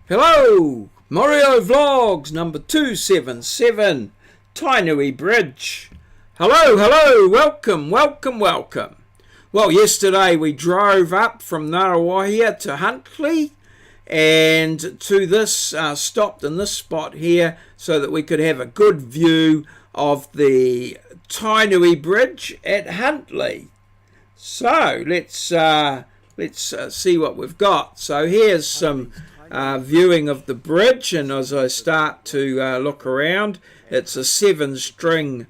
Hello, Maurieo Vlogs number 277, Tainui Bridge. Hello, welcome. Well, yesterday we drove up from Ngaruahia to Huntly and to this, stopped in this spot here so that we could have a good view of the Tainui Bridge at Huntly. So let's see what we've got. So here's some viewing of the bridge, and as I start to look around, it's a seven-span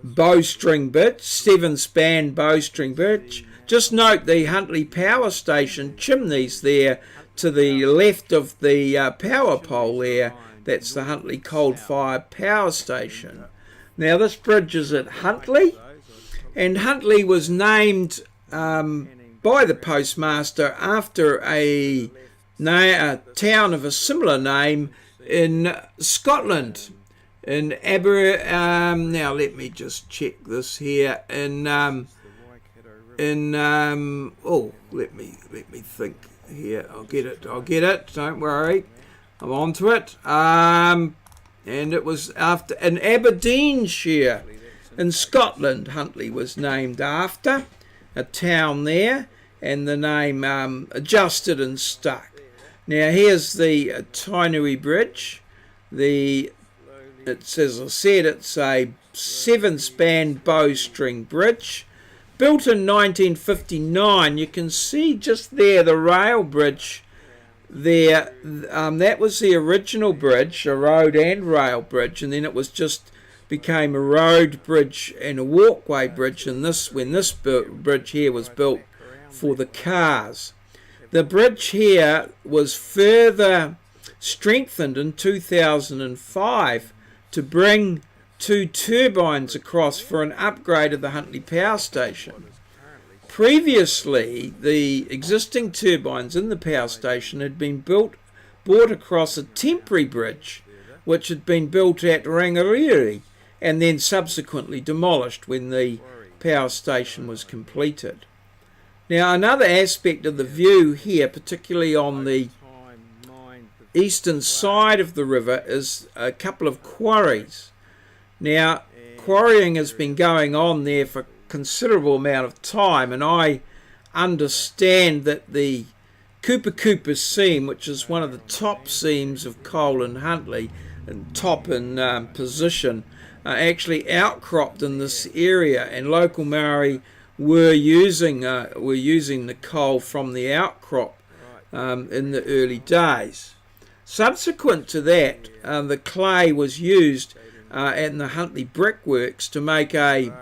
bowstring bridge. Just note the Huntly Power Station chimneys there to the left of the power pole there. That's the Huntly coal-fired power station. Now this bridge is at Huntly, and Huntly was named by the postmaster after a town of a similar name in Scotland, in now let me just check this here, let me think here. I'll get it, don't worry, I'm on to it. And it was after, in Aberdeenshire in Scotland, Huntly was named after a town there, and the name adjusted and stuck. Now here's the Tainui Bridge. As I said, it's a seven-span bowstring bridge, built in 1959. You can see just there the rail bridge there. That was the original bridge, a road and rail bridge, and then it was just became a road bridge and a walkway bridge. And when this bridge here was built for the cars. The bridge here was further strengthened in 2005 to bring two turbines across for an upgrade of the Huntly Power Station. Previously, the existing turbines in the power station had been brought across a temporary bridge which had been built at Rangariri and then subsequently demolished when the power station was completed. Now another aspect of the view here, particularly on the eastern side of the river, is a couple of quarries. Now quarrying has been going on there for a considerable amount of time, and I understand that the Kupa seam, which is one of the top seams of coal in Huntly and top in position, actually outcropped in this area, and local Maori were using the coal from the outcrop in the early days. Subsequent to that, the clay was used at the Huntly brickworks to make a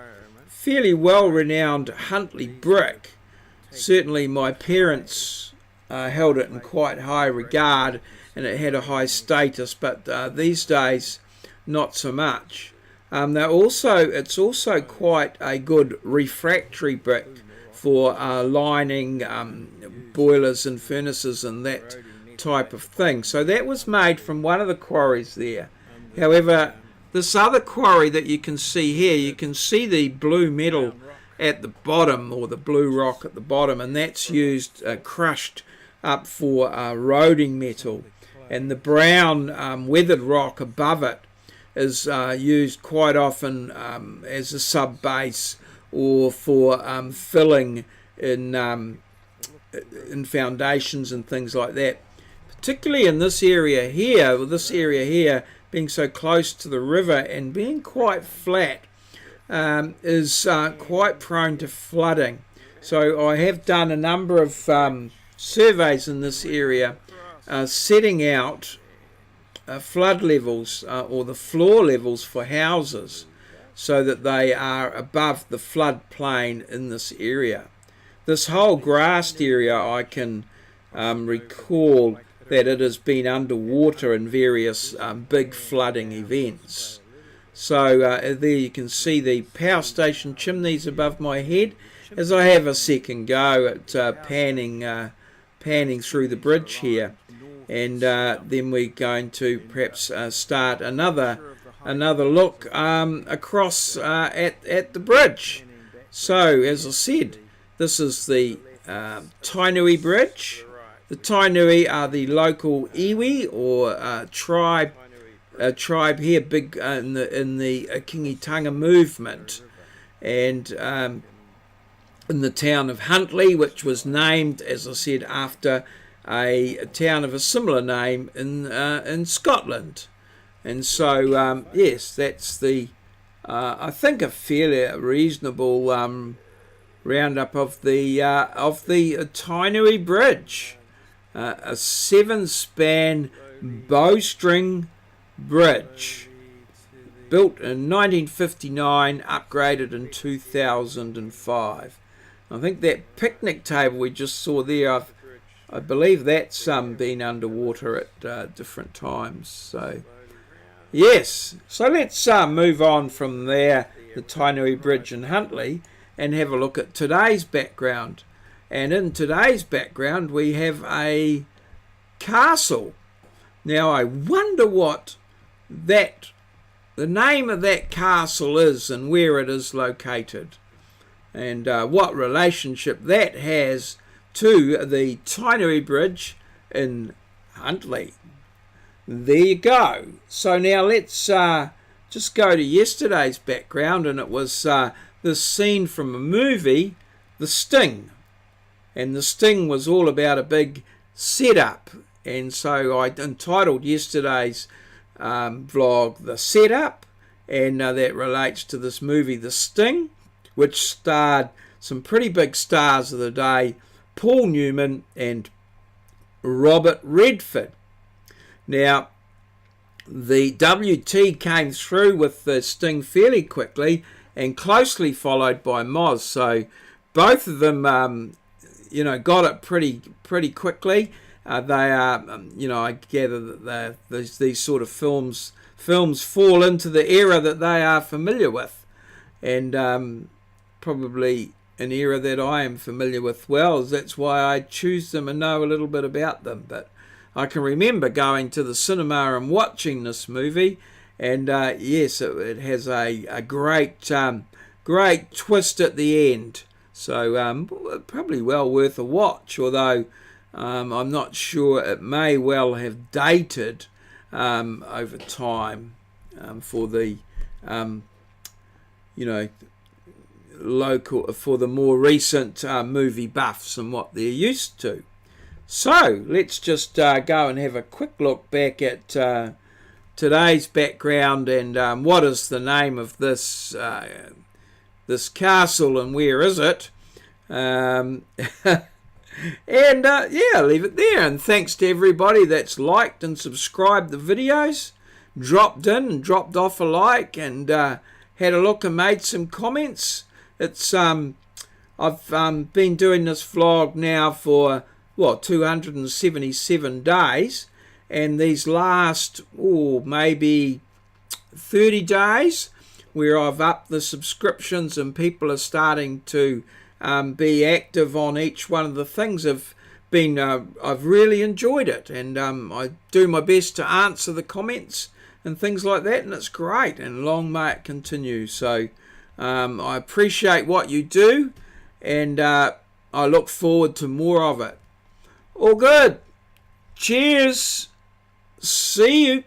fairly well-renowned Huntly brick. Certainly my parents held it in quite high regard, and it had a high status, but these days not so much. It's also quite a good refractory brick for lining boilers and furnaces and that type of thing. So that was made from one of the quarries there. However, this other quarry that you can see here, you can see the blue metal at the bottom, or the blue rock at the bottom, and that's used crushed up for roading metal. And the brown weathered rock above it is used quite often as a sub-base or for filling in foundations and things like that. Particularly in this area here, being so close to the river and being quite flat, is quite prone to flooding. So I have done a number of surveys in this area, setting out flood levels or the floor levels for houses so that they are above the flood plain in this area. This whole grassed area, I can recall that it has been underwater in various big flooding events. So there you can see the power station chimneys above my head as I have a second go at panning through the bridge here. And then we're going to perhaps start another look across at the bridge. So as I said, this is the Tainui Bridge. The tainui are the local iwi or tribe here, big in the Kingitanga movement, and in the town of Huntly, which was named, as I said, after a town of a similar name in Scotland. And so yes, that's the I think a fairly reasonable roundup of the Tainui Bridge, a 7-span bowstring bridge built in 1959, upgraded in 2005. I think that picnic table we just saw there, I believe that's been underwater at different times. So yes, so let's move on from there, the Tainui Bridge in Huntly, and have a look at today's background. And in today's background we have a castle. Now I wonder what the name of that castle is and where it is located, and what relationship that has to the Tainui Bridge in Huntly. There you go. So now let's just go to yesterday's background, and it was this scene from a movie, The Sting. And The Sting was all about a big setup, and so I entitled yesterday's vlog The Setup, and that relates to this movie The Sting, which starred some pretty big stars of the day, Paul Newman and Robert Redford. Now, the WT came through with The Sting fairly quickly, and closely followed by Moz. So both of them, got it pretty quickly. They are, I gather that these sort of films fall into the era that they are familiar with, and probably an era that I am familiar with well. That's why I choose them and know a little bit about them. But I can remember going to the cinema and watching this movie, and yes, it has a great twist at the end. So probably well worth a watch, although I'm not sure, it may well have dated over time for the for the more recent movie buffs and what they're used to. So let's just go and have a quick look back at today's background, and what is the name of this castle and where is it? And leave it there. And thanks to everybody that's liked and subscribed the videos, dropped in and dropped off a like, and had a look and made some comments. It's I've been doing this vlog now for 277 days, and these last maybe 30 days where I've upped the subscriptions and people are starting to be active on each one of the things, I've really enjoyed it, and I do my best to answer the comments and things like that, and it's great, and long may it continue. So I appreciate what you do, and I look forward to more of it. All good. Cheers. See you.